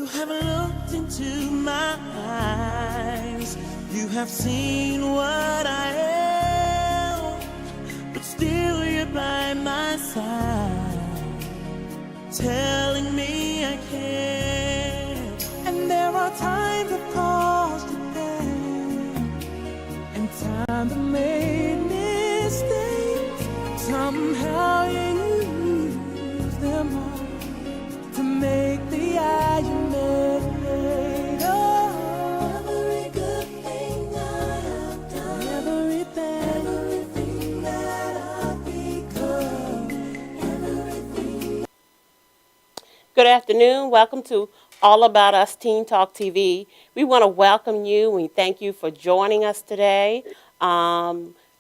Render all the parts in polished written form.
have looked into my eyes. You have seen what I am, but still you're by my side, telling me I can't. And there are times I've caused you pain, and times I made mistakes. Somehow you use them all to make the eye you made. Oh, every good thing that I've done, everything that I've become, everything. Good afternoon. Welcome to All About Us Teen Talk TV. We want to welcome you. We thank you for joining us today.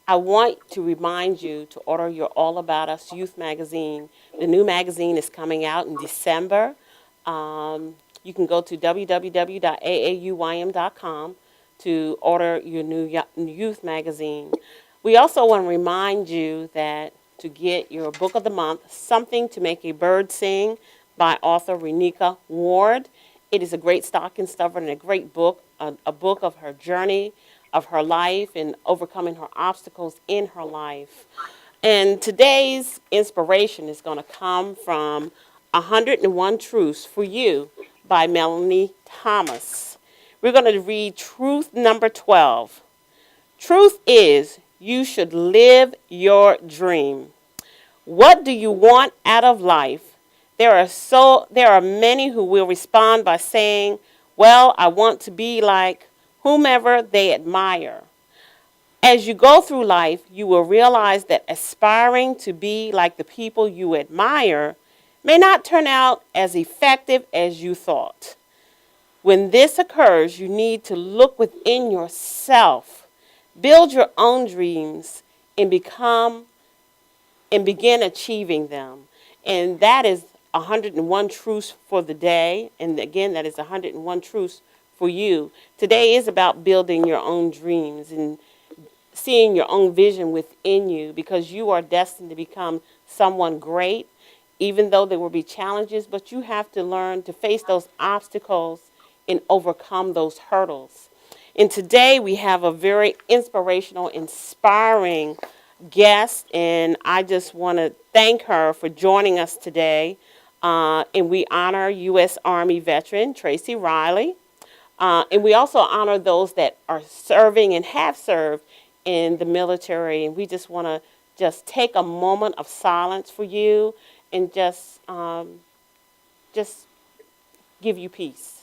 I want to remind you to order your All About Us Youth magazine. The new magazine is coming out in December. You can go to www.aaum.com to order your new youth magazine. We also want to remind you that to get your book of the month, Something to Make a Bird Sing by author Renika Ward. It is a great stocking stuffer and a great book, a book of her journey, of her life, and overcoming her obstacles in her life. And today's inspiration is going to come from 101 Truths for You by Melanie Thomas. We're going to read truth number 12. Truth is, you should live your dream. What do you want out of life? There are many who will respond by saying, well, I want to be like whomever they admire. As you go through life, you will realize that aspiring to be like the people you admire may not turn out as effective as you thought. When this occurs, you need to look within yourself, build your own dreams, and begin achieving them. And that is 101 truths for the day. And again, that is 101 truths for you. Today is about building your own dreams and seeing your own vision within you, because you are destined to become someone great, even though there will be challenges, but you have to learn to face those obstacles and overcome those hurdles. And today we have a very inspirational, inspiring guest, and I just want to thank her for joining us today. And we honor U.S. Army veteran Tracy Riley. And we also honor those that are serving and have served in the military. And we just want to just take a moment of silence for you and just give you peace.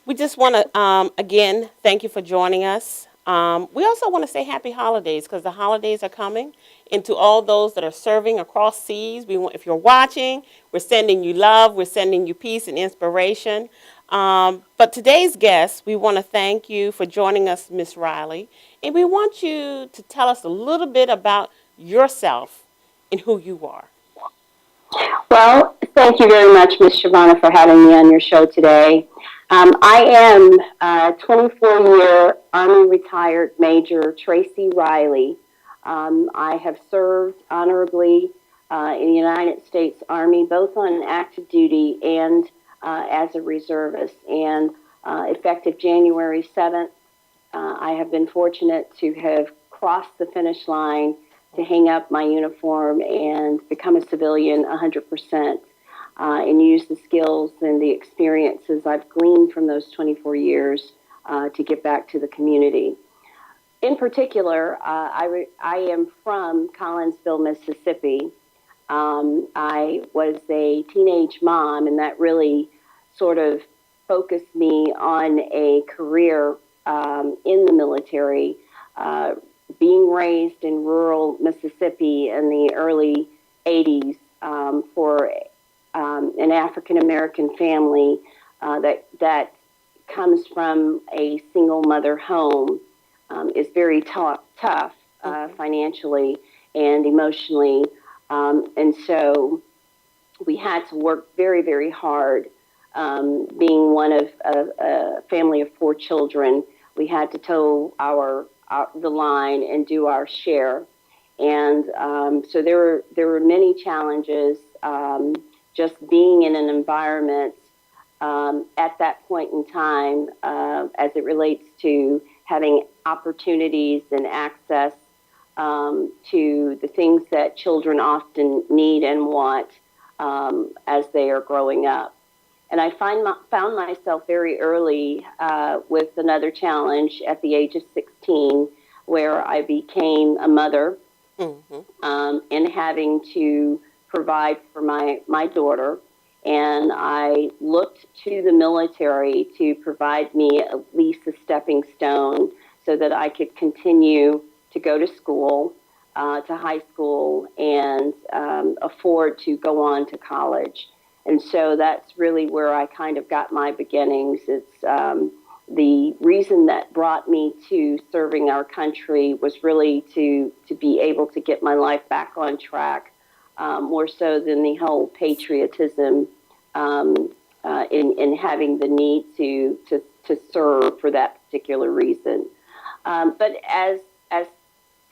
We just want to, again, thank you for joining us. We also want to say happy holidays, because the holidays are coming. And to all those that are serving across seas, if you're watching, we're sending you love, we're sending you peace and inspiration. But today's guest, we want to thank you for joining us, Miss Riley. And we want you to tell us a little bit about yourself and who you are. Well, thank you very much, Ms. Shavana, for having me on your show today. I am 24-year Army retired Major Tracy Riley. I have served honorably in the United States Army, both on active duty and as a reservist. And effective January 7th, I have been fortunate to have crossed the finish line to hang up my uniform and become a civilian 100%, and use the skills and the experiences I've gleaned from those 24 years to give back to the community. In particular, I am from Collinsville, Mississippi. I was a teenage mom, and that really sort of focused me on a career in the military. Being raised in rural Mississippi in the early 80s for an African-American family that comes from a single mother home is very tough financially and emotionally. And so we had to work very, very hard. Being one of a family of 4 children, we had to toe the line and do our share. And so there were many challenges just being in an environment at that point in time as it relates to having opportunities and access to the things that children often need and want as they are growing up. And I found myself very early with another challenge at the age of 16, where I became a mother and having to provide for my daughter. And I looked to the military to provide me at least a stepping stone so that I could continue to go to school, to high school, and afford to go on to college. And so that's really where I kind of got my beginnings. It's the reason that brought me to serving our country was really to be able to get my life back on track, more so than the whole patriotism in having the need to serve for that particular reason. But as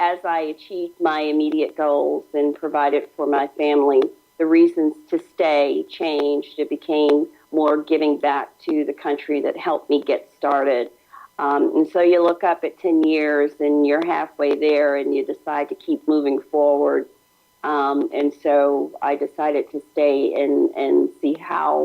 I achieved my immediate goals and provided for my family, the reasons to stay changed. It became more giving back to the country that helped me get started. And so you look up at 10 years and you're halfway there and you decide to keep moving forward. And so I decided to stay and see how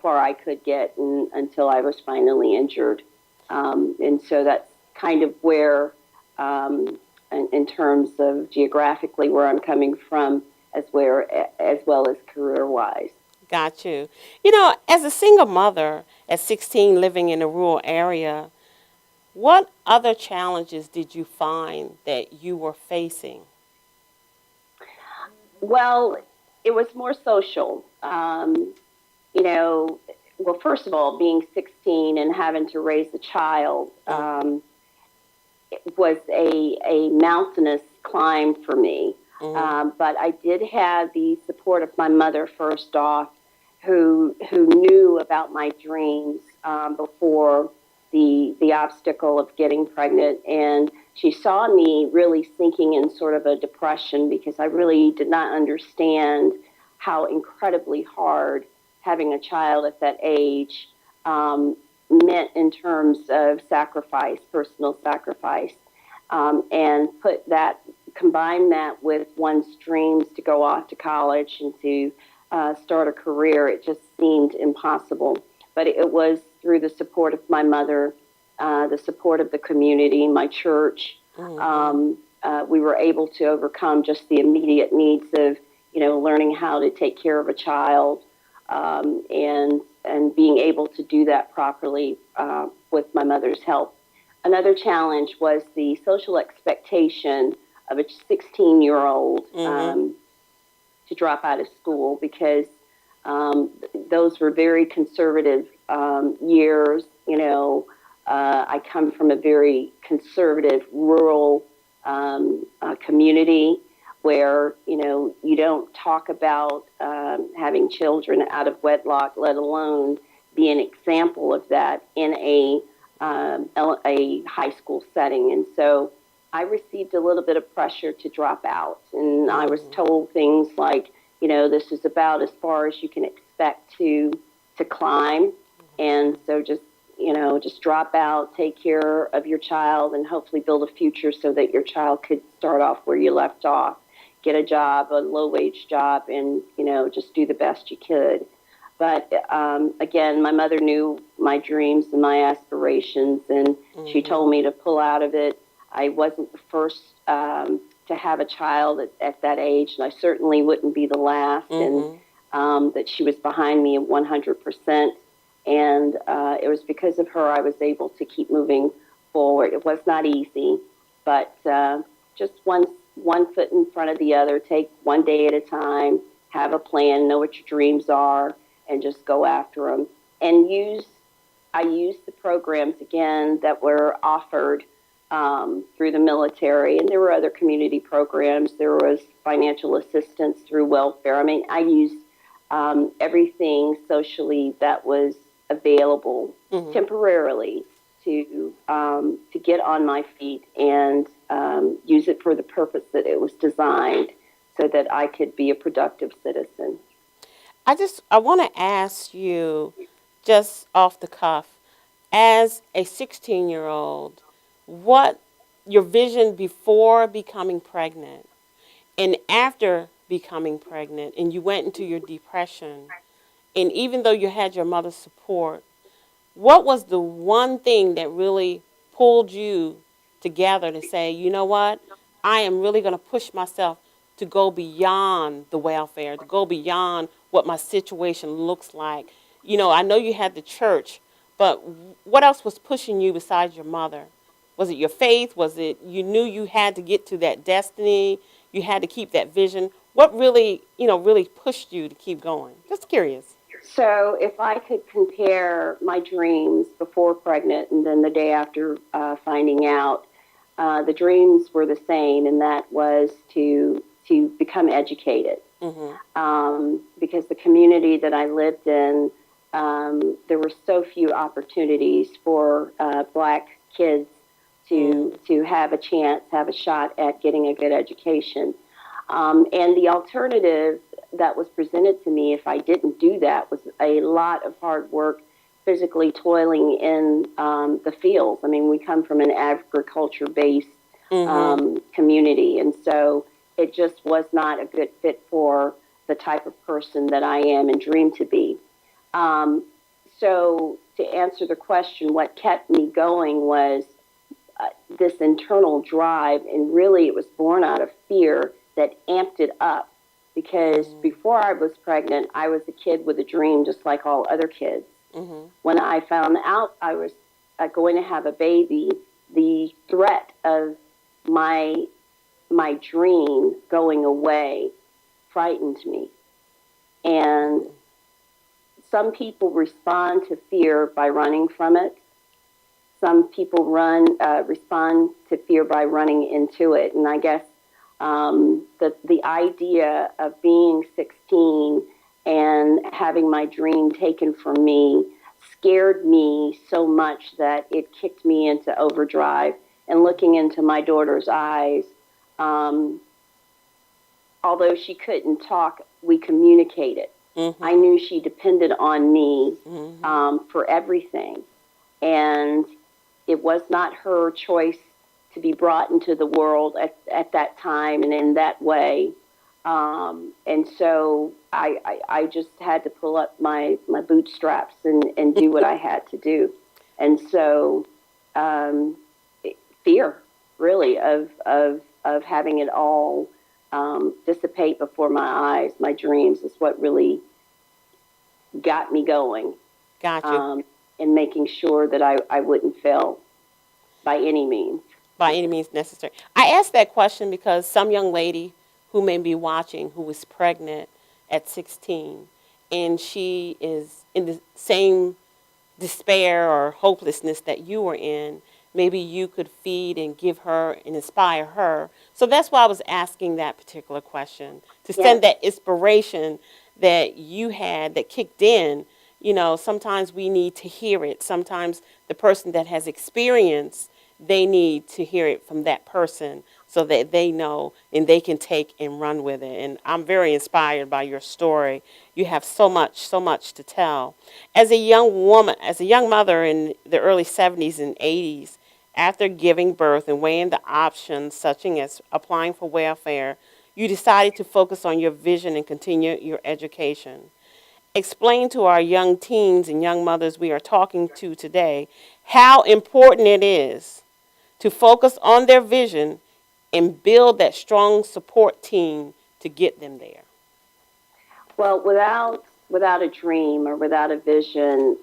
far I could get until I was finally injured. And so that's kind of where, in terms of geographically where I'm coming from, as well as career-wise. Got you. You know, as a single mother at 16 living in a rural area, what other challenges did you find that you were facing? Well, it was more social. Well, first of all, being 16 and having to raise a child it was a mountainous climb for me. But I did have the support of my mother first off, who knew about my dreams before the obstacle of getting pregnant, and she saw me really sinking in sort of a depression because I really did not understand how incredibly hard having a child at that age meant in terms of sacrifice, personal sacrifice, and combine that with one's dreams to go off to college and to start a career. It just seemed impossible. But it was through the support of my mother, the support of the community, my church. We were able to overcome just the immediate needs of, learning how to take care of a child, and being able to do that properly with my mother's help. Another challenge was the social expectation of a 16-year-old to drop out of school because those were very conservative years. I come from a very conservative rural community where, you don't talk about having children out of wedlock, let alone be an example of that in a high school setting. And so I received a little bit of pressure to drop out. And I was told things like, this is about as far as you can expect to climb. And so just drop out, take care of your child, and hopefully build a future so that your child could start off where you left off, get a job, a low-wage job, and, just do the best you could. But again, my mother knew my dreams and my aspirations, and she told me to pull out of it. I wasn't the first to have a child at that age, and I certainly wouldn't be the last, and that she was behind me 100%. And it was because of her I was able to keep moving forward. It was not easy, but just one foot in front of the other, take one day at a time, have a plan, know what your dreams are, and just go after them. And I used the programs, again, that were offered through the military, and there were other community programs. There was financial assistance through welfare. I mean, I used everything socially that was available temporarily to get on my feet and use it for the purpose that it was designed, so that I could be a productive citizen. I want to ask you, just off the cuff, as a 16-year-old, what your vision before becoming pregnant and after becoming pregnant, and you went into your depression, and even though you had your mother's support, what was the one thing that really pulled you together to say, you know what, I am really going to push myself to go beyond the welfare, to go beyond what my situation looks like? You know, I know you had the church, but what else was pushing you besides your mother? Was it your faith? Was it you knew you had to get to that destiny? You had to keep that vision? What really, really pushed you to keep going? Just curious. So, if I could compare my dreams before pregnant and then the day after finding out, the dreams were the same, and that was to become educated. Because the community that I lived in, there were so few opportunities for black kids to have a chance, have a shot at getting a good education. And the alternative that was presented to me if I didn't do that was a lot of hard work, physically toiling in the fields. I mean, we come from an agriculture-based community, and so it just was not a good fit for the type of person that I am and dream to be. So to answer the question, what kept me going was this internal drive, and really it was born out of fear that amped it up. Because before I was pregnant, I was a kid with a dream just like all other kids. When I found out I was going to have a baby, the threat of my dream going away frightened me. And some people respond to fear by running from it. Some people respond to fear by running into it. And I guess the idea of being 16 and having my dream taken from me scared me so much that it kicked me into overdrive. And looking into my daughter's eyes, although she couldn't talk, we communicated. I knew she depended on me for everything. And it was not her choice to be brought into the world at that time and in that way. And so I just had to pull up my bootstraps and do what I had to do. And so fear, really, of having it all dissipate before my eyes, my dreams, is what really got me going. Gotcha. And making sure that I wouldn't fail by any means. By any means necessary. I asked that question because some young lady who may be watching who was pregnant at 16 and she is in the same despair or hopelessness that you were in, maybe you could feed and give her and inspire her. So that's why I was asking that particular question, to send that inspiration that you had that kicked in. You know, sometimes we need to hear it. Sometimes the person that has experience, they need to hear it from that person so that they know and they can take and run with it. And I'm very inspired by your story. You have so much to tell. As a young woman, as a young mother in the early 70s and 80s, after giving birth and weighing the options such as applying for welfare, you decided to focus on your vision and continue your education. Explain to our young teens and young mothers we are talking to today how important it is to focus on their vision and build that strong support team to get them there. Well, without a dream or without a vision,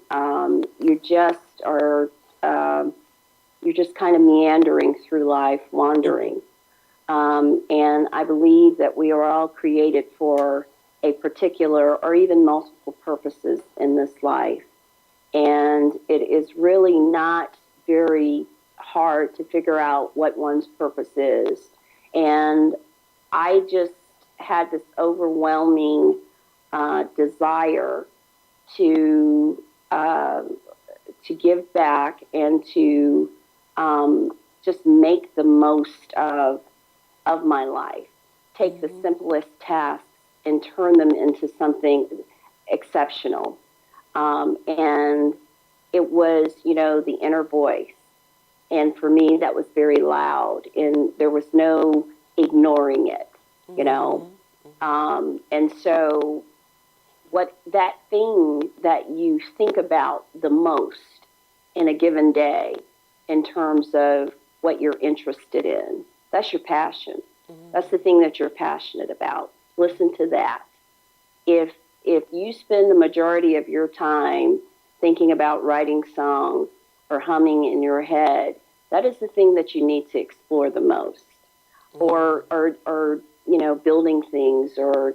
you just are you're just kind of meandering through life, wandering. And I believe that we are all created for a particular or even multiple purposes in this life. And it is really not very hard to figure out what one's purpose is. And I just had this overwhelming desire to give back and to just make the most of my life. Take the simplest tasks and turn them into something exceptional. And it was, the inner voice. And for me, that was very loud, and there was no ignoring it, And so what that thing that you think about the most in a given day in terms of what you're interested in, that's your passion. That's the thing that you're passionate about. Listen to that. If you spend the majority of your time thinking about writing songs or humming in your head, that is the thing that you need to explore the most. Or building things or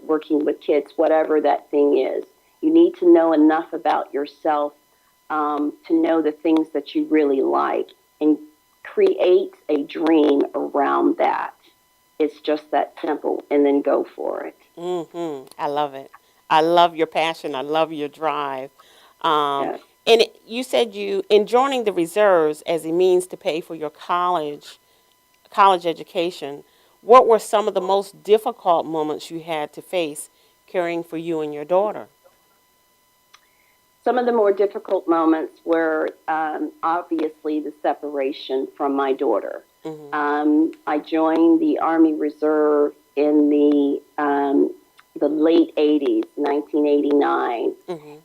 working with kids, whatever that thing is. You need to know enough about yourself to know the things that you really like and create a dream around that. It's just that simple, and then go for it. I love it. I love your passion. I love your drive. Yes. And you said in joining the reserves as a means to pay for your college education, what were some of the most difficult moments you had to face caring for you and your daughter? Some of the more difficult moments were obviously the separation from my daughter. I joined the Army Reserve in the late 80s, 1989,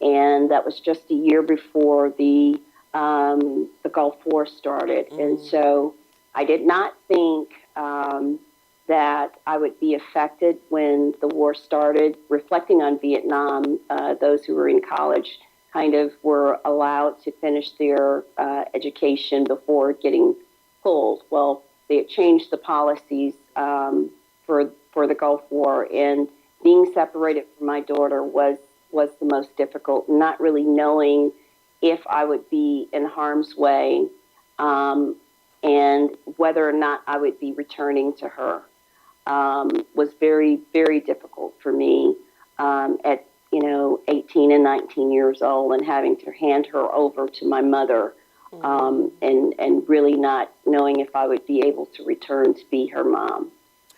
and that was just a year before the Gulf War started. And so I did not think that I would be affected when the war started. Reflecting on Vietnam, those who were in college kind of were allowed to finish their education before getting pulled. Well, they had changed the policies for the Gulf War, and being separated from my daughter was the most difficult, not really knowing if I would be in harm's way and whether or not I would be returning to her was very, very difficult for me at 18 and 19 years old, and having to hand her over to my mother and really not knowing if I would be able to return to be her mom.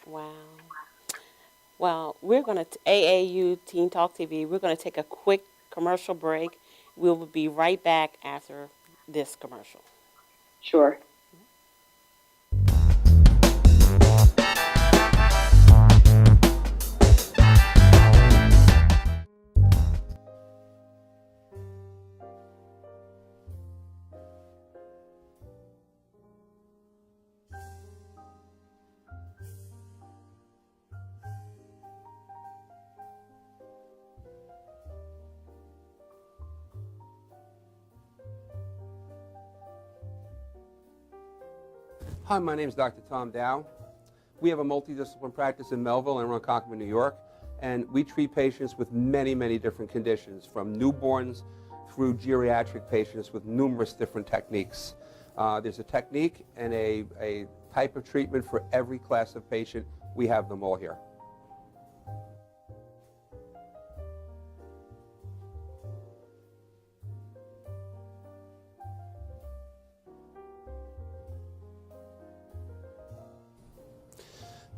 Wow. Well, we're going to, AAU Teen Talk TV, we're going to take a quick commercial break. We will be right back after this commercial. Sure. Hi, my name is Dr. Tom Dow. We have a multidisciplinary practice in Melville and Ronkonkoma, New York, and we treat patients with many, many different conditions, from newborns through geriatric patients with numerous different techniques. There's a technique and a type of treatment for every class of patient. We have them all here.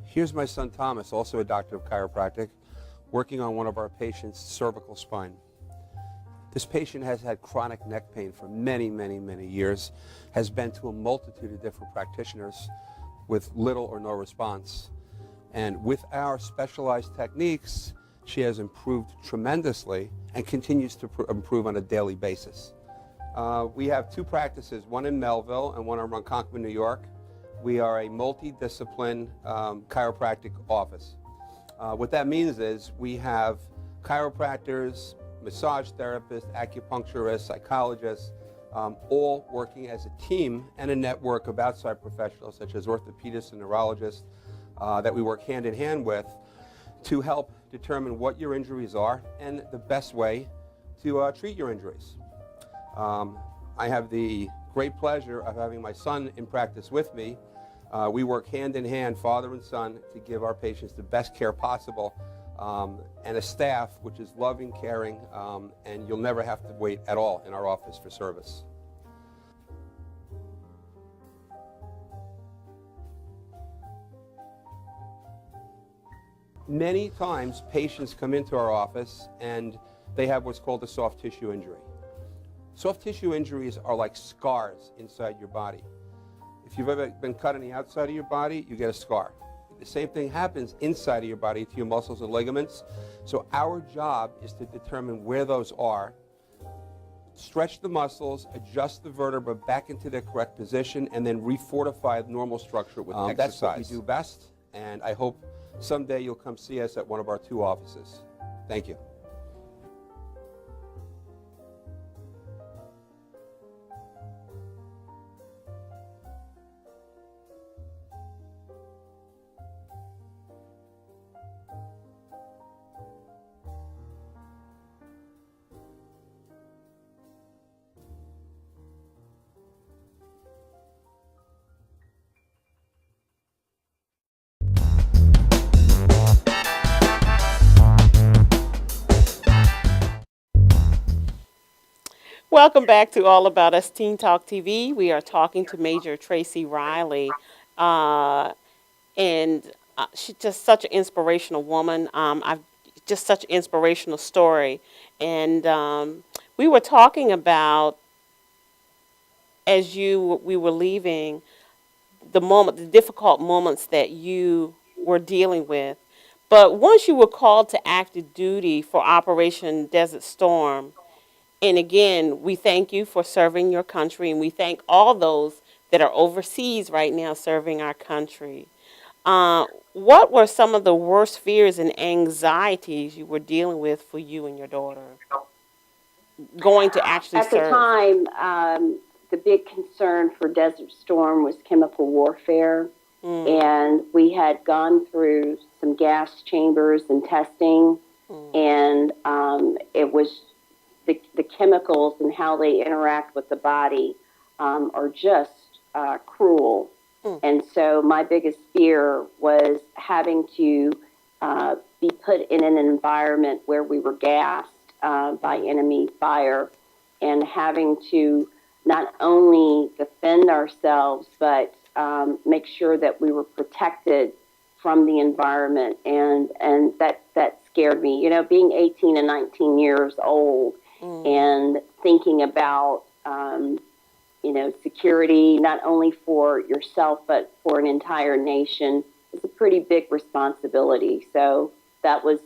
Here's my son Thomas, also a doctor of chiropractic, working on one of our patients' cervical spine. This patient has had chronic neck pain for many, many, many years, has been to a multitude of different practitioners with little or no response. And with our specialized techniques, she has improved tremendously and continues to improve on a daily basis. We have two practices, one in Melville and one in Ronkonkoma, New York. We are a multidiscipline chiropractic office. What that means is we have chiropractors, massage therapists, acupuncturists, psychologists, all working as a team and a network of outside professionals such as orthopedists and neurologists that we work hand in hand with to help determine what your injuries are and the best way to treat your injuries. I have the great pleasure of having my son in practice with me. We work hand in hand, father and son, to give our patients the best care possible, and a staff which is loving, caring, and you'll never have to wait at all in our office for service. Many times patients come into our office and they have what's called a soft tissue injury. Soft tissue injuries are like scars inside your body. If you've ever been cut on the outside of your body, you get a scar. The same thing happens inside of your body to your muscles and ligaments. So our job is to determine where those are, stretch the muscles, adjust the vertebra back into their correct position, and then refortify the normal structure with exercise. That's what we do best, and I hope someday you'll come see us at one of our 2 offices. Thank you. Welcome back to All About Us Teen Talk TV. We are talking to Major Tracy Riley, and she's just such an inspirational woman. I've just such an inspirational story, and we were talking about we were leaving the difficult moments that you were dealing with. But once you were called to active duty for Operation Desert Storm, and again, we thank you for serving your country, and we thank all those that are overseas right now serving our country. What were some of the worst fears and anxieties you were dealing with for you and your daughter going to actually serve? At the time, the big concern for Desert Storm was chemical warfare, and we had gone through some gas chambers and testing, and it was the chemicals and how they interact with the body are just cruel. And so my biggest fear was having to be put in an environment where we were gassed by enemy fire, and having to not only defend ourselves, but make sure that we were protected from the environment. And that scared me. You know, being 18 and 19 years old, and thinking about, security, not only for yourself, but for an entire nation, is a pretty big responsibility. So that was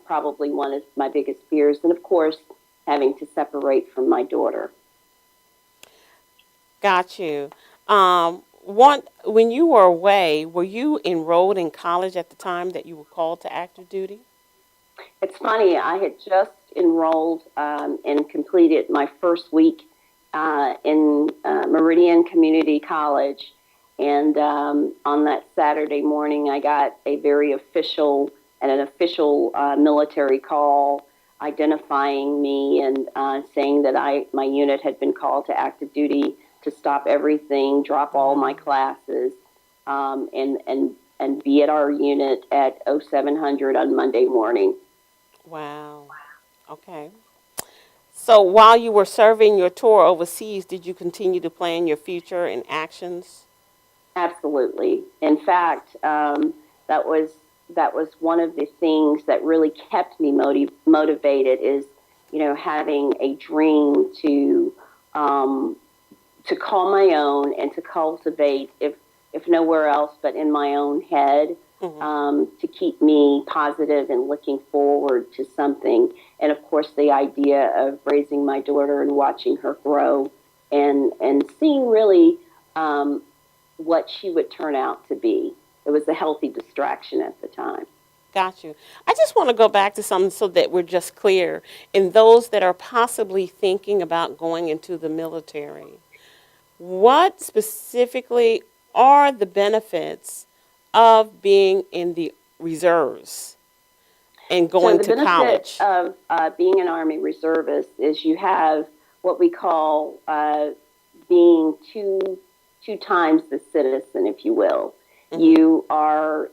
probably one of my biggest fears. And of course, having to separate from my daughter. Got you. When you were away, were you enrolled in college at the time that you were called to active duty? It's funny, I had just enrolled and completed my first week in Meridian Community College. And on that Saturday morning, I got an official military call identifying me and saying that my unit had been called to active duty to stop everything, drop all my classes, and be at our unit at 0700 on Monday morning. Wow. Okay. So while you were serving your tour overseas, did you continue to plan your future and actions? Absolutely. In fact, that was one of the things that really kept me motivated. Is having a dream to call my own and to cultivate, if nowhere else but in my own head, to keep me positive and looking forward to something. And of course, the idea of raising my daughter and watching her grow and seeing really what she would turn out to be. It was a healthy distraction at the time. Got you. I just want to go back to something so that we're just clear. In those that are possibly thinking about going into the military, what specifically are the benefits of being in the reserves and going to college? So the benefit of being an Army reservist is you have what we call being two times the citizen, if you will. You are,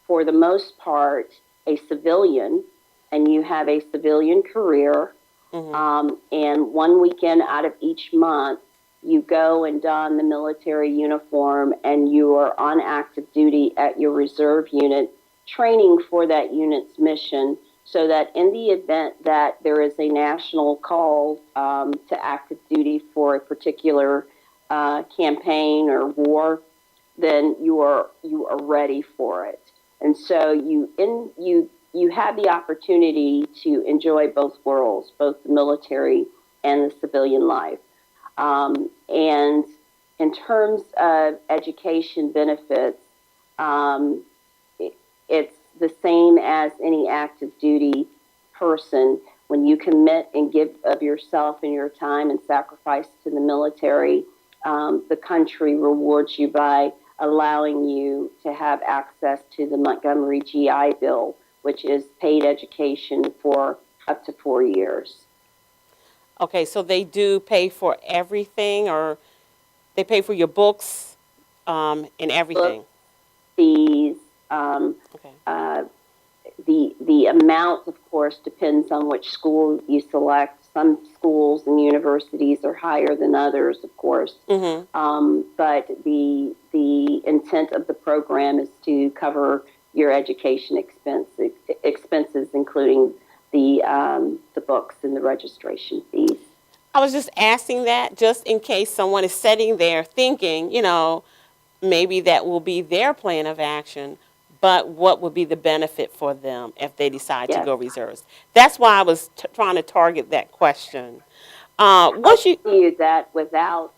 for the most part, a civilian, and you have a civilian career. And one weekend out of each month, you go and don the military uniform, and you are on active duty at your reserve unit, training for that unit's mission, so that in the event that there is a national call to active duty for a particular campaign or war, then you are ready for it. And so you have the opportunity to enjoy both worlds, both the military and the civilian life. And in terms of education benefits, it's the same as any active duty person. When you commit and give of yourself and your time and sacrifice to the military, the country rewards you by allowing you to have access to the Montgomery GI Bill, which is paid education for up to 4 years. Okay, so they do pay for everything, or they pay for your books and everything? Books, fees, Okay. the amount, of course, depends on which school you select. Some schools and universities are higher than others, of course. But the intent of the program is to cover your education expenses, including the books and the registration fees. I was just asking that just in case someone is sitting there thinking, maybe that will be their plan of action, but what would be the benefit for them if they decide to Yes. go reserves? That's why I was trying to target that question. I'll tell you that without,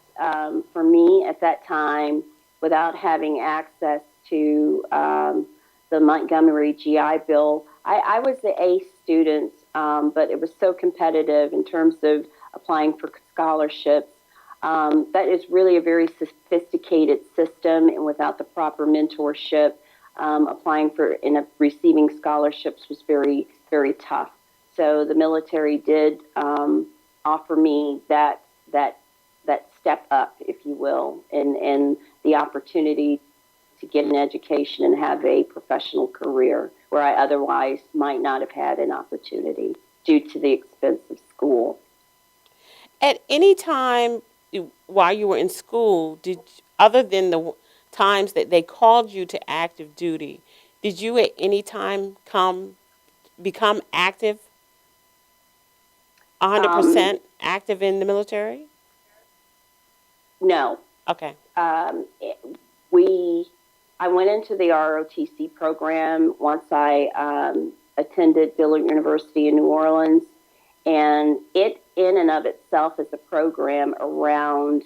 for me at that time, without having access to the Montgomery GI Bill, I was the A student, but it was so competitive in terms of applying for scholarships. That is really a very sophisticated system, and without the proper mentorship, applying for and receiving scholarships was very, very tough. So the military did offer me that step up, if you will, and the opportunity to get an education and have a professional career where I otherwise might not have had an opportunity due to the expense of school. At any time while you were in school, other than the times that they called you to active duty, did you at any time become active, 100% active in the military? No. Okay. I went into the ROTC program once I attended Dillard University in New Orleans, and it in and of itself is a program around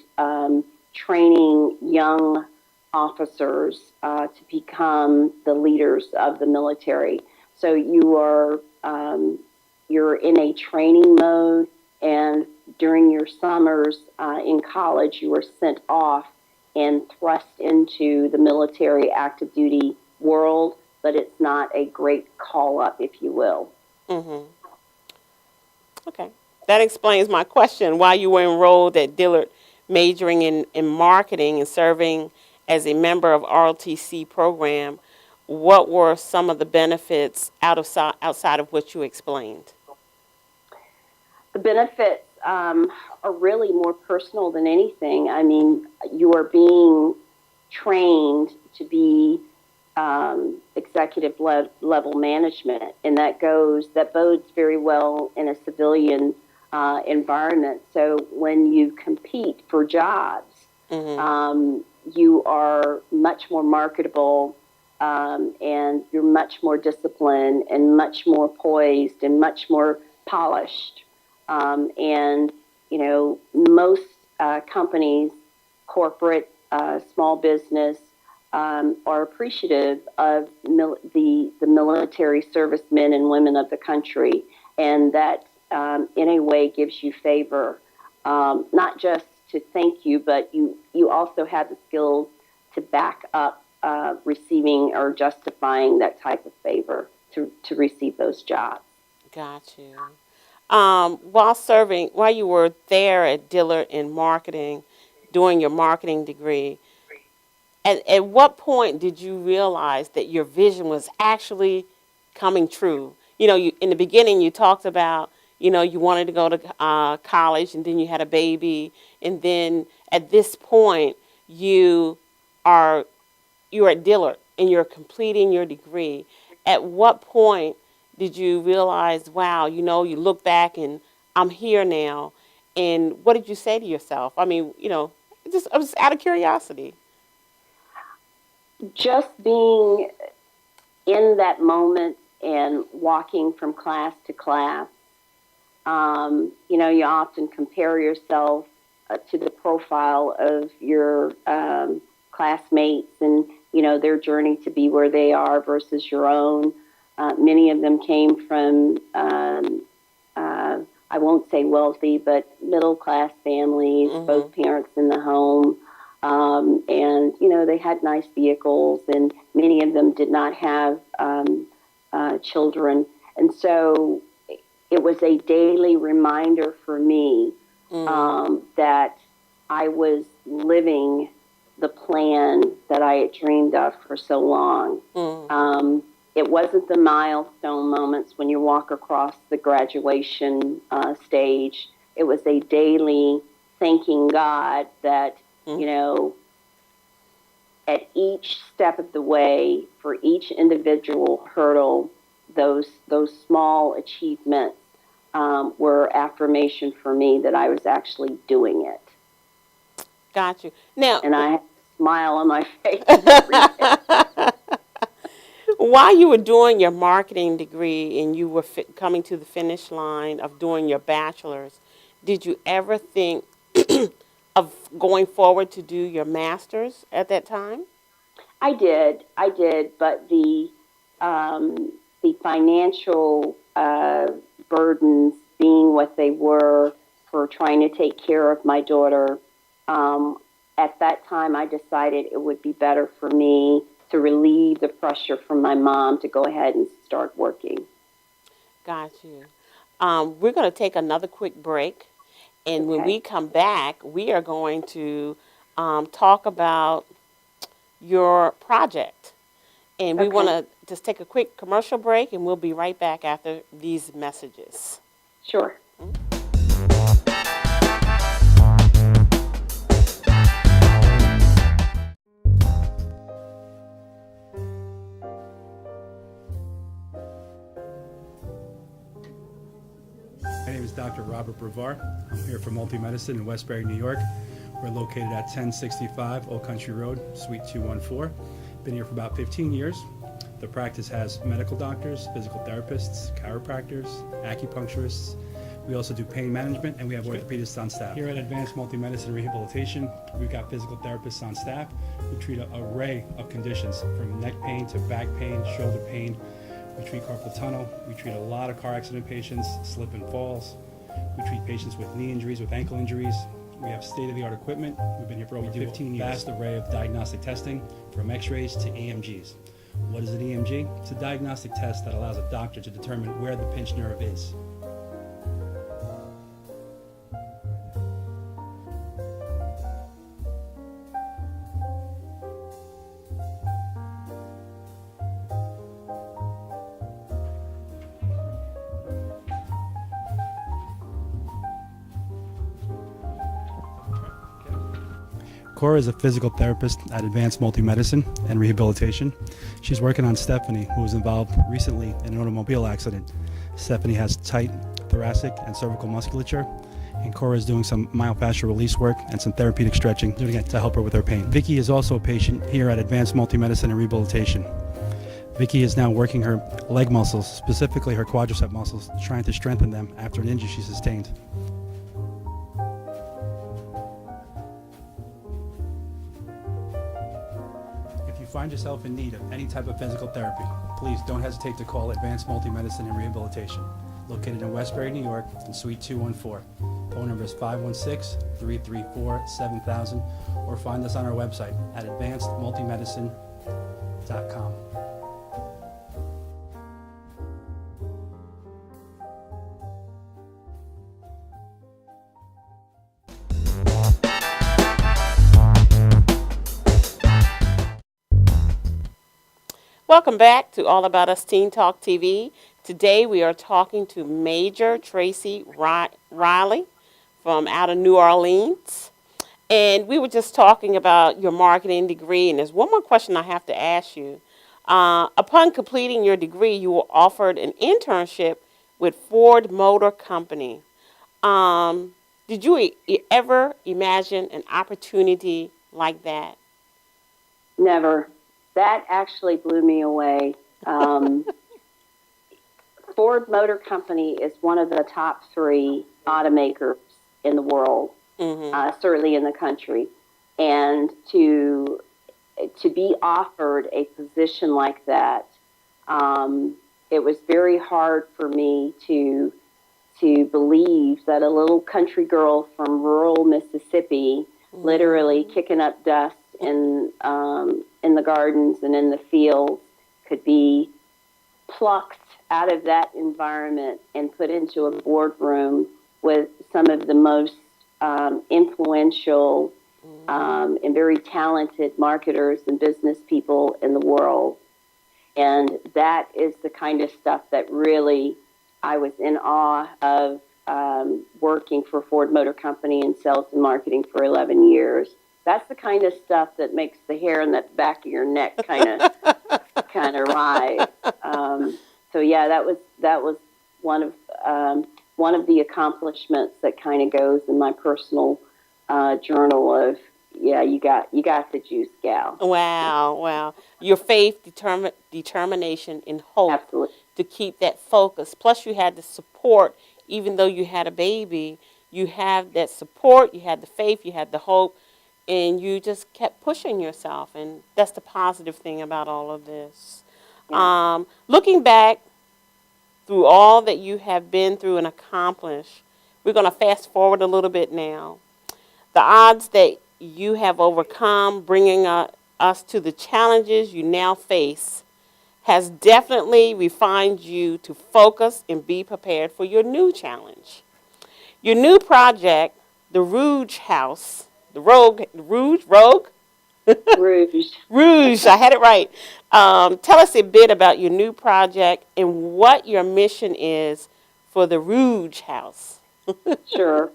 training young officers to become the leaders of the military. So you're in a training mode, and during your summers in college, you were sent off and thrust into the military active duty world, but it's not a great call up, if you will. Okay. That explains my question, why you were enrolled at Dillard, majoring in marketing and serving as a member of ROTC program. What were some of the benefits outside of what you explained? The benefits are really more personal than anything. I mean, you are being trained to be executive level management, and that bodes very well in a civilian environment. So when you compete for jobs, you are much more marketable, and you're much more disciplined and much more poised and much more polished. And most companies, corporate, small business, are appreciative of the military servicemen and women of the country, and that in a way gives you favor, not just to thank you, but you also have the skills to back up receiving or justifying that type of favor to receive those jobs. Got you. While you were there at Dillard in marketing, doing your marketing degree, at what point did you realize that your vision was actually coming true? In the beginning, you talked about, you wanted to go to college, and then you had a baby, and then at this point, you are you're at Dillard and you're completing your degree. At what point did you realize, wow, you look back and I'm here now? And what did you say to yourself? I mean, I was out of curiosity. Just being in that moment and walking from class to class, you often compare yourself to the profile of your classmates and, their journey to be where they are versus your own. Many of them came from, I won't say wealthy, but middle class families, both parents in the home. And, they had nice vehicles, and many of them did not have children. And so it was a daily reminder for me that I was living the plan that I had dreamed of for so long. It wasn't the milestone moments when you walk across the graduation stage. It was a daily thanking God that, at each step of the way, for each individual hurdle, those small achievements were affirmation for me that I was actually doing it. Got you. Now, and I had a smile on my face every day. While you were doing your marketing degree and you were coming to the finish line of doing your bachelor's, did you ever think of going forward to do your master's at that time? I did, but the financial burdens being what they were for trying to take care of my daughter, at that time I decided it would be better for me to relieve the pressure from my mom to go ahead and start working. Got you. We're going to take another quick break, and when we come back, we are going to talk about your project. And we want to just take a quick commercial break, and we'll be right back after these messages. Sure. My name is Dr. Robert Brevard. I'm here for Multi-Medicine in Westbury, New York. We're located at 1065 Old Country Road, Suite 214. Been here for about 15 years. The practice has medical doctors, physical therapists, chiropractors, acupuncturists. We also do pain management, and we have orthopedists on staff. Here at Advanced Multi-Medicine Rehabilitation, we've got physical therapists on staff who treat an array of conditions, from neck pain to back pain, shoulder pain. We treat carpal tunnel. We treat a lot of car accident patients, slip and falls. We treat patients with knee injuries, with ankle injuries. We have state-of-the-art equipment. We've been here for over 15 years. A vast array of diagnostic testing, from x-rays to EMGs. What is an EMG? It's a diagnostic test that allows a doctor to determine where the pinched nerve is. Cora is a physical therapist at Advanced Multi-Medicine and Rehabilitation. She's working on Stephanie, who was involved recently in an automobile accident. Stephanie has tight thoracic and cervical musculature, and Cora is doing some myofascial release work and some therapeutic stretching, doing it to help her with her pain. Vicky is also a patient here at Advanced Multi-Medicine and Rehabilitation. Vicky is now working her leg muscles, specifically her quadricep muscles, trying to strengthen them after an injury she sustained. Find yourself in need of any type of physical therapy, please don't hesitate to call Advanced Multi-Medicine and Rehabilitation, located in Westbury, New York, in Suite 214. Phone number is 516-334-7000, or find us on our website at advancedmultimedicine.com. Welcome back to All About Us Teen Talk TV. Today we are talking to Major Tracy Riley from out of New Orleans. And we were just talking about your marketing degree, and there's one more question I have to ask you. Upon completing your degree, you were offered an internship with Ford Motor Company. Did you ever imagine an opportunity like that? Never. That actually blew me away. Ford Motor Company is one of the top 3 automakers in the world, certainly in the country. And to be offered a position like that, it was very hard for me to believe that a little country girl from rural Mississippi, literally kicking up dust in the gardens and in the fields, could be plucked out of that environment and put into a boardroom with some of the most influential and very talented marketers and business people in the world. And that is the kind of stuff that really I was in awe of, working for Ford Motor Company in sales and marketing for 11 years. That's the kind of stuff that makes the hair on the back of your neck kind of rise. So yeah, that was one of the accomplishments that kind of goes in my personal journal of, yeah, you got the juice, gal. Wow. Your faith, determination, and hope. Absolutely. To keep that focus. Plus, you had the support, even though you had a baby. You have that support, you had the faith, you had the hope, and you just kept pushing yourself. And that's the positive thing about all of this. Yeah. Looking back through all that you have been through and accomplished, we're going to fast forward a little bit now. The odds that you have overcome, bringing us to the challenges you now face, has definitely refined you to focus and be prepared for your new challenge. Your new project, the Rouge House, Rouge, I had it right. Tell us a bit about your new project and what your mission is for the Rouge House. Sure.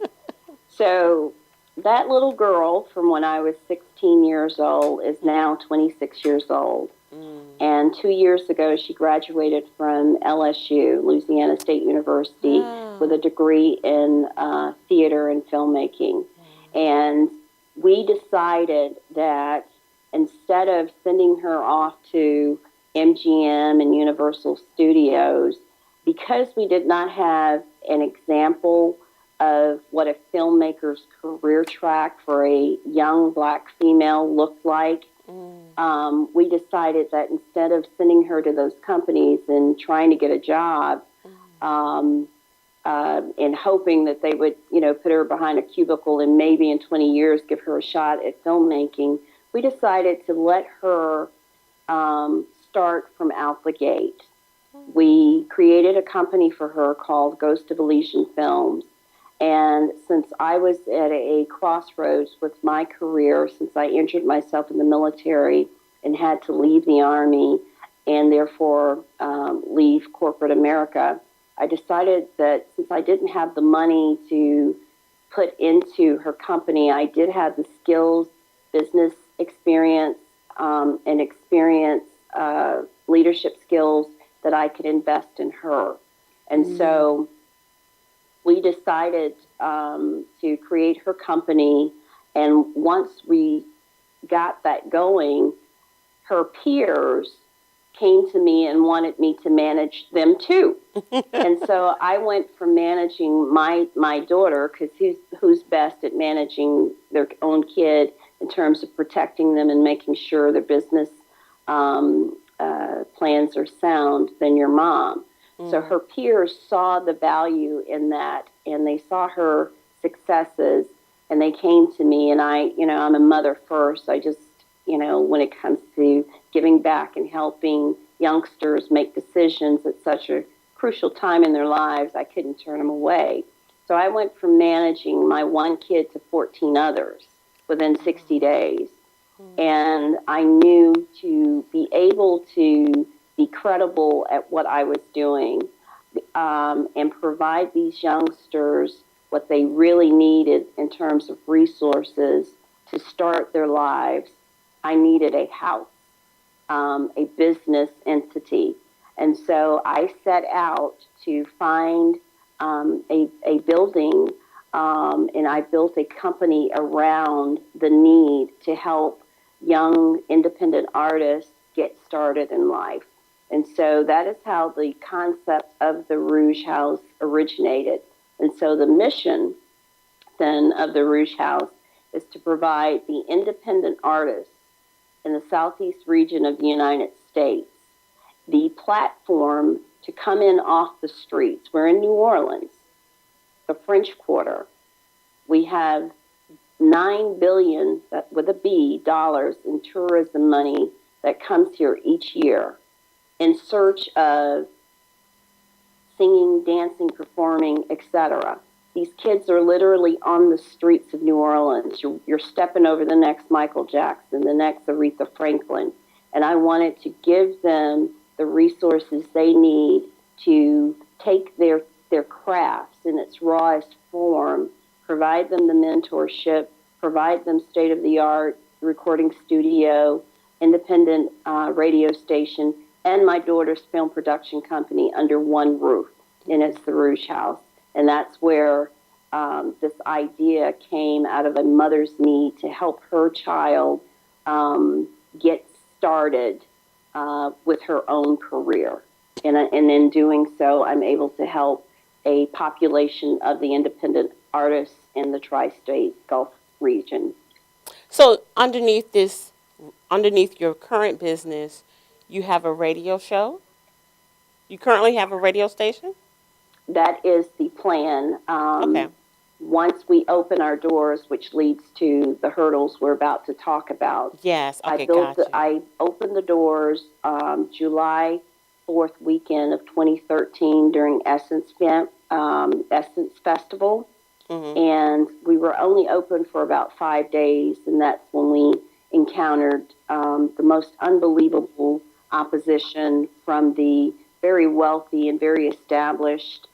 So that little girl from when I was 16 years old is now 26 years old. And 2 years ago, she graduated from LSU, Louisiana State University, with a degree in theater and filmmaking. And we decided that instead of sending her off to MGM and Universal Studios, because we did not have an example of what a filmmaker's career track for a young black female looked like, we decided that instead of sending her to those companies and trying to get a job, and hoping that they would, put her behind a cubicle and maybe in 20 years give her a shot at filmmaking, we decided to let her start from out the gate. We created a company for her called Ghost of Elysian Films. And since I was at a crossroads with my career, since I injured myself in the military and had to leave the Army and therefore leave corporate America, I decided that since I didn't have the money to put into her company, I did have the skills, business experience, leadership skills that I could invest in her. And so we decided to create her company, and once we got that going, her peers came to me and wanted me to manage them too. And so I went from managing my daughter, because who's best at managing their own kid in terms of protecting them and making sure their business plans are sound, than your mom. So her peers saw the value in that, and they saw her successes, and they came to me, and I'm a mother first. I just, when it comes to giving back and helping youngsters make decisions at such a crucial time in their lives, I couldn't turn them away. So I went from managing my one kid to 14 others within 60 days. And I knew to be able to be credible at what I was doing, and provide these youngsters what they really needed in terms of resources to start their lives, I needed a house, a business entity. And so I set out to find a building, and I built a company around the need to help young independent artists get started in life. And so that is how the concept of the Rouge House originated. And so the mission then of the Rouge House is to provide the independent artists in the southeast region of the United States the platform to come in off the streets. We're in New Orleans, the French Quarter. We have $9 billion with a B dollars in tourism money that comes here each year in search of singing, dancing, performing, etc. These kids are literally on the streets of New Orleans. You're stepping over the next Michael Jackson, the next Aretha Franklin. And I wanted to give them the resources they need to take their crafts in its rawest form, provide them the mentorship, provide them state-of-the-art recording studio, independent radio station, and my daughter's film production company under one roof, and it's the Rouge House. And that's where this idea came out of a mother's need to help her child get started with her own career. And in doing so, I'm able to help a population of the independent artists in the tri-state Gulf region. So underneath your current business, you have a radio show? You currently have a radio station? That is the plan. Okay. Once we open our doors, which leads to the hurdles we're about to talk about. Yes. Okay. Gotcha. I opened the doors July 4th weekend of 2013 during Essence Festival. Mm-hmm. And we were only open for about 5 days, and that's when we encountered the most unbelievable opposition from the very wealthy and very established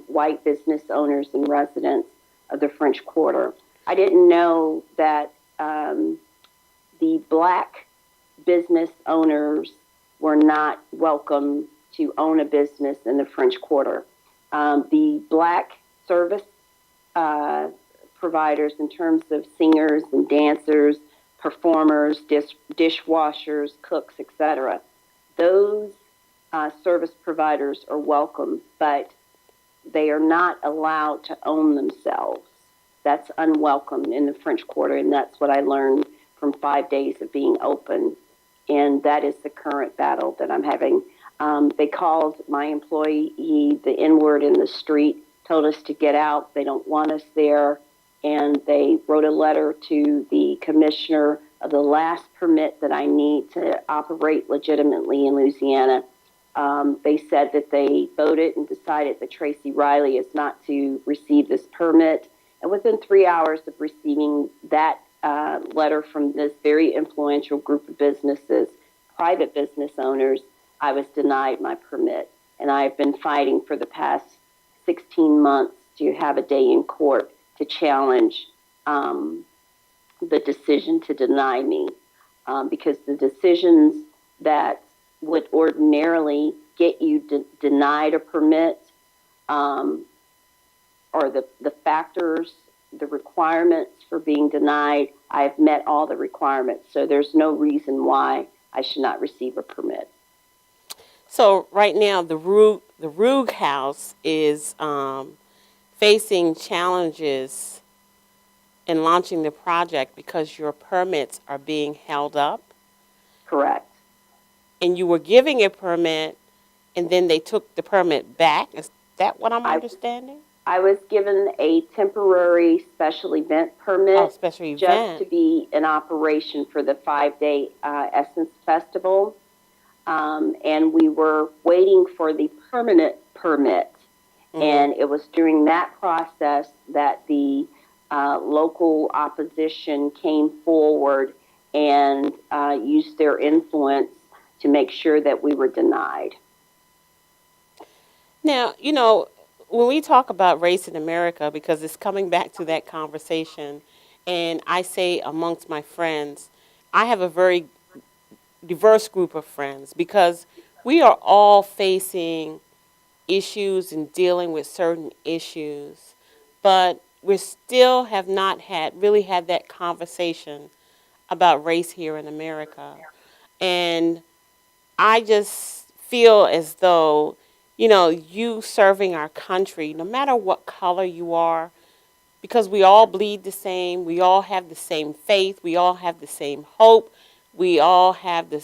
white business owners and residents of the French Quarter. I didn't know that the black business owners were not welcome to own a business in the French Quarter. The black service providers in terms of singers and dancers, performers, dishwashers, cooks, etc. Those service providers are welcome, but they are not allowed to own themselves. That's unwelcome in the French Quarter, and that's what I learned from 5 days of being open. And that is the current battle that I'm having. They called my employee the N-word in the street, told us to get out. They don't want us there. And they wrote a letter to the commissioner of the last permit that I need to operate legitimately in Louisiana. They said that they voted and decided that Tracy Riley is not to receive this permit. And within 3 hours of receiving that letter from this very influential group of businesses, private business owners, I was denied my permit. And I have been fighting for the past 16 months to have a day in court to challenge the decision to deny me, because the decisions that would ordinarily get you denied a permit are the factors, the requirements for being denied. I have met all the requirements, so there's no reason why I should not receive a permit. So right now, the Rouge House is facing challenges in launching the project because your permits are being held up. Correct. And you were giving a permit, and then they took the permit back. Is that what I'm understanding? I was given a temporary special event permit. Oh, special event. Just to be in operation for the 5-day Essence Festival. And we were waiting for the permanent permit. Mm-hmm. And it was during that process that the local opposition came forward and used their influence to make sure that we were denied. Now, when we talk about race in America, because it's coming back to that conversation, and I say amongst my friends, I have a very diverse group of friends because we are all facing issues and dealing with certain issues, but we still have not really had that conversation about race here in America. And I just feel as though, you serving our country, no matter what color you are, because we all bleed the same, we all have the same faith, we all have the same hope, we all have the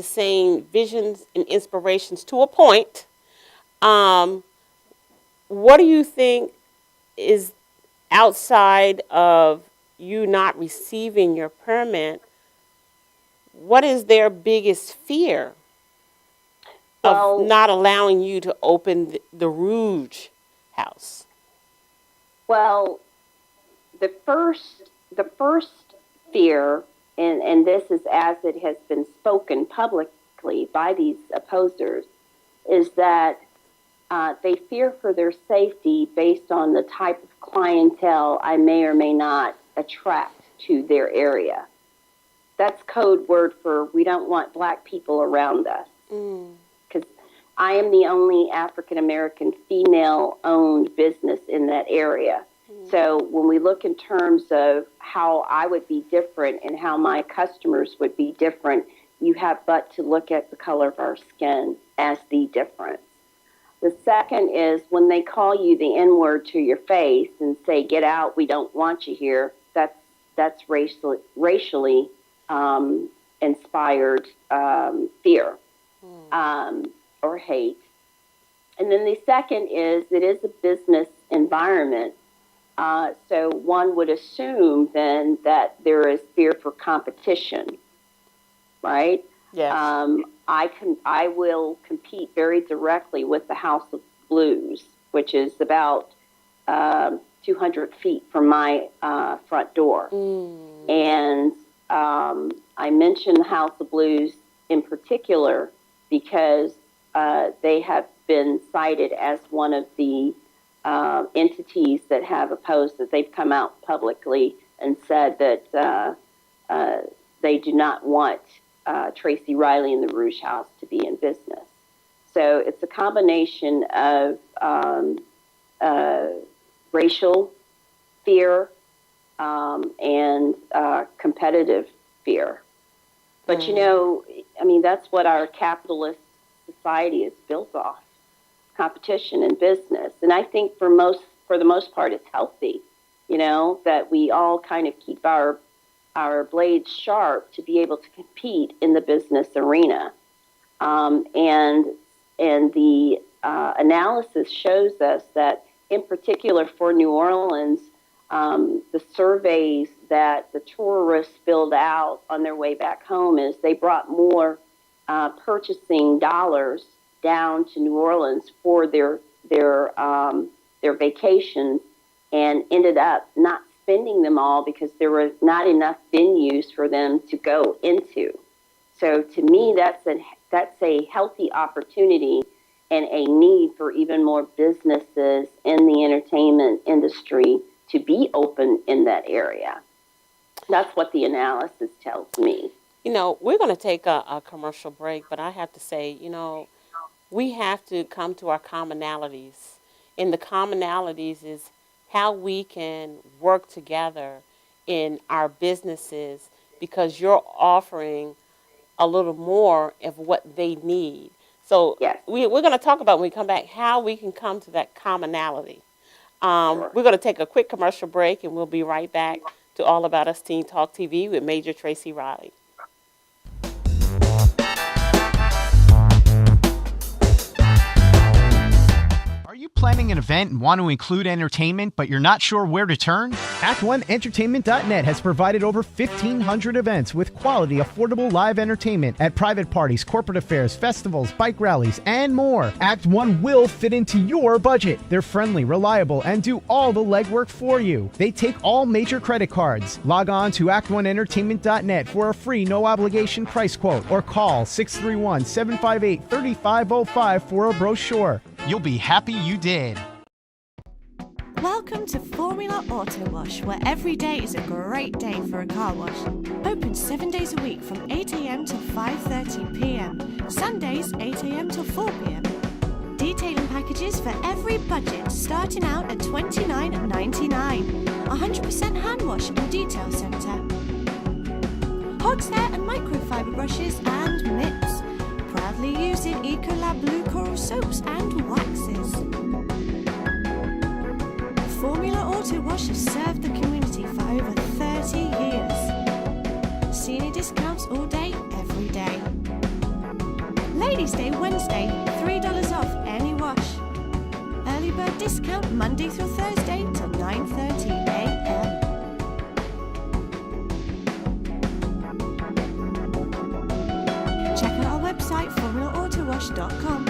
same visions and inspirations to a point. Um, what do you think is outside of you not receiving your permit? What is their biggest fear of Well, not allowing you to open the Rouge house? well, the first fear, and this is as it has been spoken publicly by these opposers, is that they fear for their safety based on the type of clientele I may or may not attract to their area. That's code word for we don't want black people around us. Because I am the only African American female owned business in that area. So when we look in terms of how I would be different and how my customers would be different, you have but to look at the color of our skin as the difference. The second is when they call you the N-word to your face and say, "Get out, we don't want you here," that's racially inspired fear or hate. And then the second is it is a business environment. So one would assume then that there is fear for competition, right? Yes. I will compete very directly with the House of Blues, which is about 200 feet from my front door. And I mention the House of Blues in particular because they have been cited as one of the entities that have opposed that. They've come out publicly and said that they do not want Tracy Riley and the Rouge House to be in business. So it's a combination of racial fear and competitive fear. But that's what our capitalist society is built off: competition and business. And I think for the most part, it's healthy. That we all kind of keep our blades sharp to be able to compete in the business arena. And the analysis shows us that, in particular for New Orleans, the surveys that the tourists filled out on their way back home is they brought more purchasing dollars down to New Orleans for their vacations, and ended up not spending them all because there were not enough venues for them to go into. So to me, that's a healthy opportunity and a need for even more businesses in the entertainment industry to be open in that area. That's what the analysis tells me. We're going to take a commercial break, but I have to say, we have to come to our commonalities. And the commonalities is how we can work together in our businesses, because you're offering a little more of what they need. So Yes. we're going to talk about, when we come back, how we can come to that commonality. Sure. We're going to take a quick commercial break, and we'll be right back to All About Us Teen Talk TV with Major Tracy Riley. Are Are you planning an event and want to include entertainment, but you're not sure where to turn? Act1Entertainment.net has provided over 1,500 events with quality, affordable live entertainment at private parties, corporate affairs, festivals, bike rallies, and more. Act 1 will fit into your budget. They're friendly, reliable, and do all the legwork for you. They take all major credit cards. Log on to Act1Entertainment.net for a free, no-obligation price quote or call 631-758-3505 for a brochure. You'll be happy you did. Welcome to Formula Auto Wash, where every day is a great day for a car wash. Open 7 days a week from 8 a.m. till 5:30 p.m. Sundays 8 a.m. till 4 p.m. Detailing packages for every budget, starting out at $29.99. 100% hand wash and detail centre. Horsehair and microfiber brushes and mitts. Proudly using Ecolab Blue Coral soaps and waxes. Formula Auto Wash has served the community for over 30 years. Senior discounts all day, every day. Ladies' Day Wednesday, $3 off any wash. Early bird discount Monday through Thursday till 9:30 a.m. Check out our website, formulaautowash.com.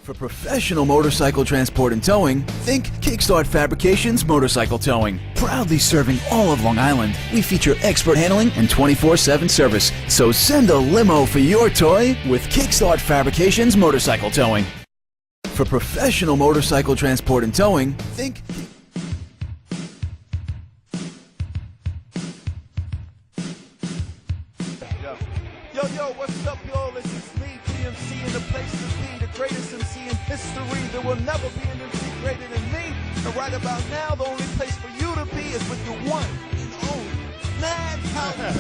For professional motorcycle transport and towing, think Kickstart Fabrications Motorcycle Towing. Proudly serving all of Long Island, we feature expert handling and 24/7 service. So send a limo for your toy with Kickstart Fabrications Motorcycle Towing. For professional motorcycle transport and towing, think... Yo, what's up, y'all? This is me, GMC, in the place to be, the greatest MC in history. There will never be an MC greater than me. And right about now, the only place for you to be is with the one and only Madhousetv.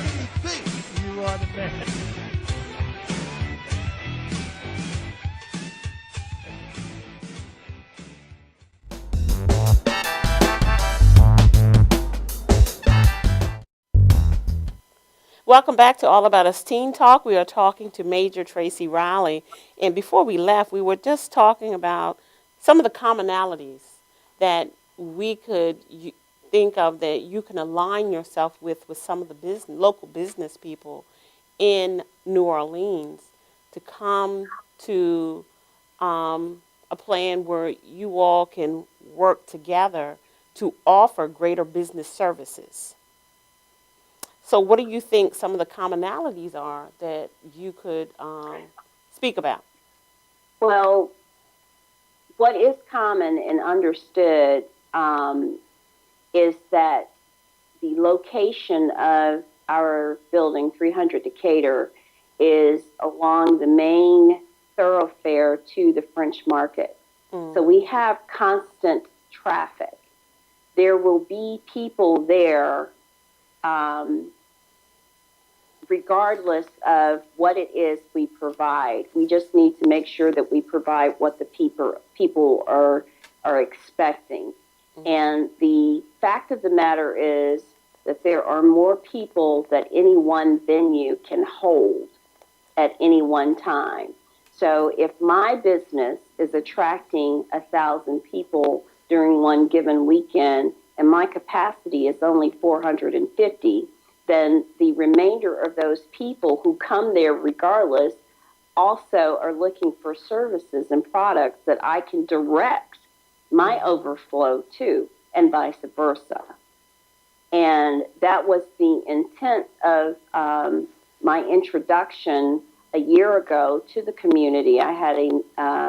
You are the man. Welcome back to All About Us Teen Talk. We are talking to Major Tracy Riley. And before we left, we were just talking about some of the commonalities that we could think of that you can align yourself with some of the local business people in New Orleans to come to a plan where you all can work together to offer greater business services. So what do you think some of the commonalities are that you could speak about? Well, what is common and understood is that the location of our building, 300 Decatur, is along the main thoroughfare to the French Market. So we have constant traffic. There will be people there regardless of what it is we provide. We just need to make sure that we provide what the people are expecting. And the fact of the matter is that there are more people that any one venue can hold at any one time. So if my business is attracting 1,000 people during one given weekend and my capacity is only 450, then the remainder of those people who come there regardless also are looking for services and products that I can direct my overflow to, and vice versa. And that was the intent of my introduction a year ago to the community. I had a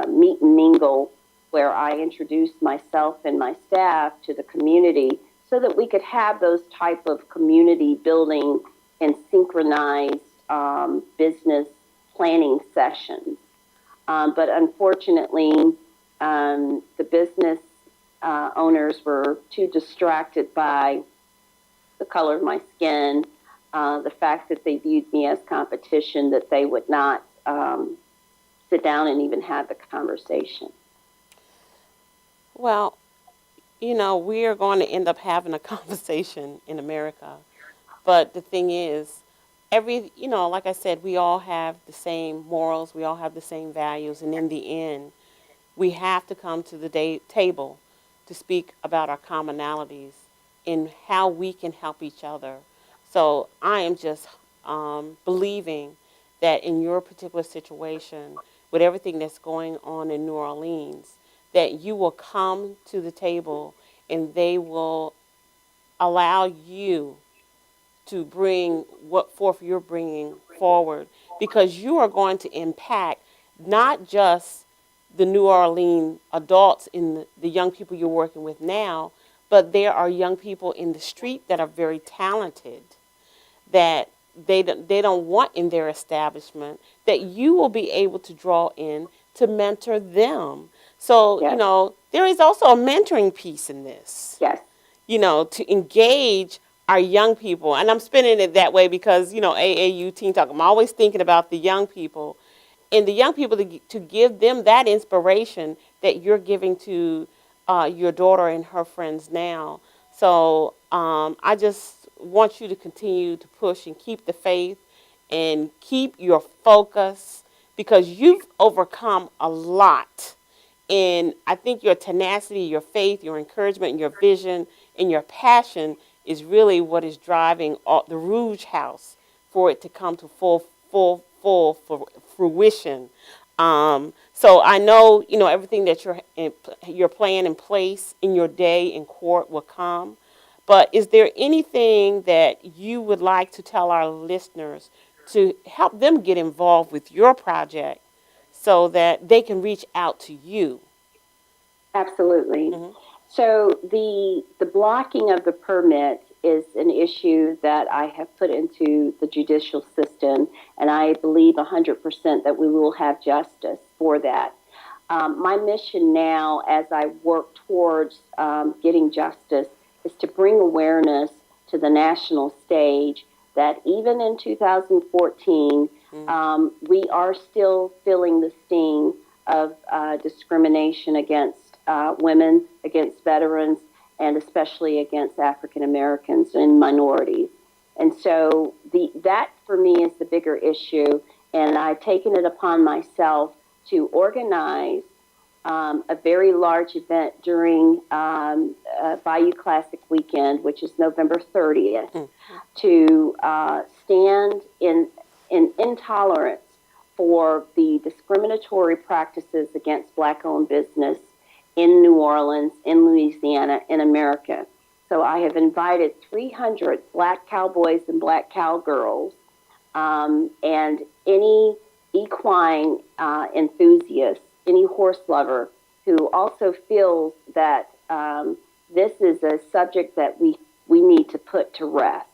meet and mingle where I introduced myself and my staff to the community so that we could have those type of community building and synchronized business planning sessions. But unfortunately, the business owners were too distracted by the color of my skin, the fact that they viewed me as competition, that they would not sit down and even have the conversation. Well, you know, we are going to end up having a conversation in America. But the thing is, like I said, we all have the same morals, we all have the same values, and in the end, we have to come to the table to speak about our commonalities and how we can help each other. So I am just believing that in your particular situation, with everything that's going on in New Orleans, that you will come to the table and they will allow you to bring what forth you're bringing forward, because you are going to impact not just the New Orleans adults in the young people you're working with now, but there are young people in the street that are very talented that they don't want in their establishment, that you will be able to draw in to mentor them. So, Yes. There is also a mentoring piece in this. Yes. To engage our young people. And I'm spinning it that way because, AAU Teen Talk, I'm always thinking about the young people and the young people to give them that inspiration that you're giving to your daughter and her friends now. So I just want you to continue to push and keep the faith and keep your focus, because you've overcome a lot. And I think your tenacity, your faith, your encouragement, your vision, and your passion is really what is driving the Rouge House for it to come to full fruition. So I know, everything that you're playing in place in your day in court will come. But is there anything that you would like to tell our listeners to help them get involved with your project so that they can reach out to you? Absolutely. Mhm. So the blocking of the permit is an issue that I have put into the judicial system, and I believe 100% that we will have justice for that. My mission now, as I work towards getting justice, is to bring awareness to the national stage that even in 2014, we are still feeling the sting of discrimination against women, against veterans, and especially against African Americans and minorities. And so that for me is the bigger issue, and I've taken it upon myself to organize a very large event during Bayou Classic weekend, which is November 30th, to stand in intolerance for the discriminatory practices against Black-owned business in New Orleans, in Louisiana, in America. So I have invited 300 Black cowboys and Black cowgirls and any equine enthusiast, any horse lover who also feels that this is a subject that we need to put to rest.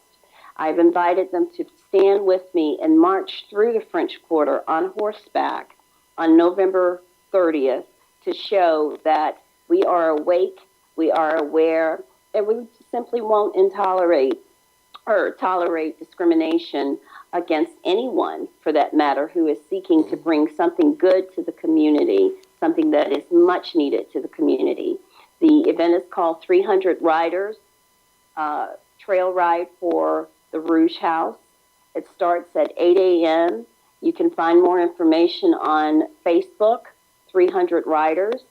I've invited them to stand with me and march through the French Quarter on horseback on November 30th to show that we are awake, we are aware, and we simply won't tolerate discrimination against anyone, for that matter, who is seeking to bring something good to the community, something that is much needed to the community. The event is called 300 Riders, Trail Ride for the Rouge House. It starts at 8 a.m. You can find more information on Facebook, 300 Riders.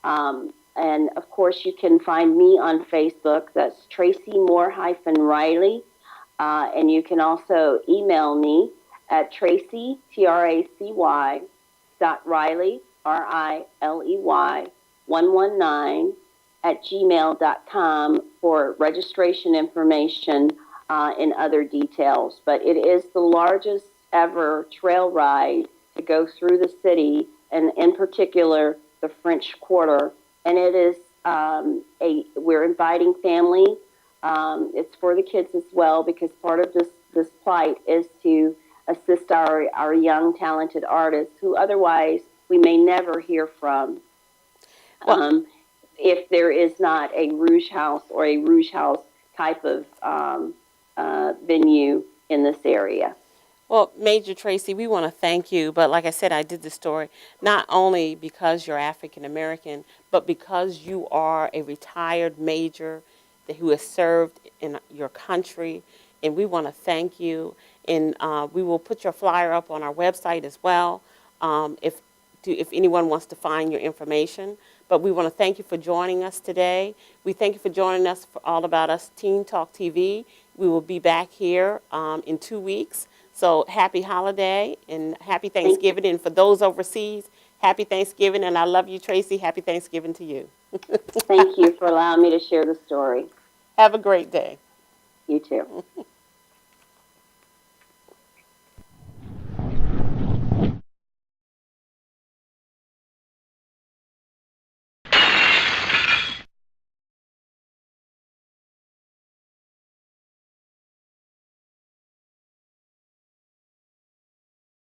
And of course, you can find me on Facebook. That's Tracy Moore-Riley. And you can also email me at Tracy, Tracy, .Riley, Riley, 119 at gmail.com for registration information and other details. But it is the largest ever trail ride to go through the city, and in particular, the French Quarter. And it is we're inviting family. It's for the kids as well, because part of this plight is to assist our young, talented artists who otherwise we may never hear from if there is not a Rouge House or a Rouge House type of venue in this area. Well, Major Tracy, we want to thank you. But like I said, I did the story not only because you're African American, but because you are a retired major who has served in your country. and we want to thank you. And we will put your flyer up on our website as well, if anyone wants to find your information. But we want to thank you for joining us today. We thank you for joining us for All About Us Teen Talk TV. We will be back here in 2 weeks. So happy holiday and happy Thanksgiving. And for those overseas, happy Thanksgiving. And I love you, Tracy. Happy Thanksgiving to you. Thank you for allowing me to share the story. Have a great day. You too.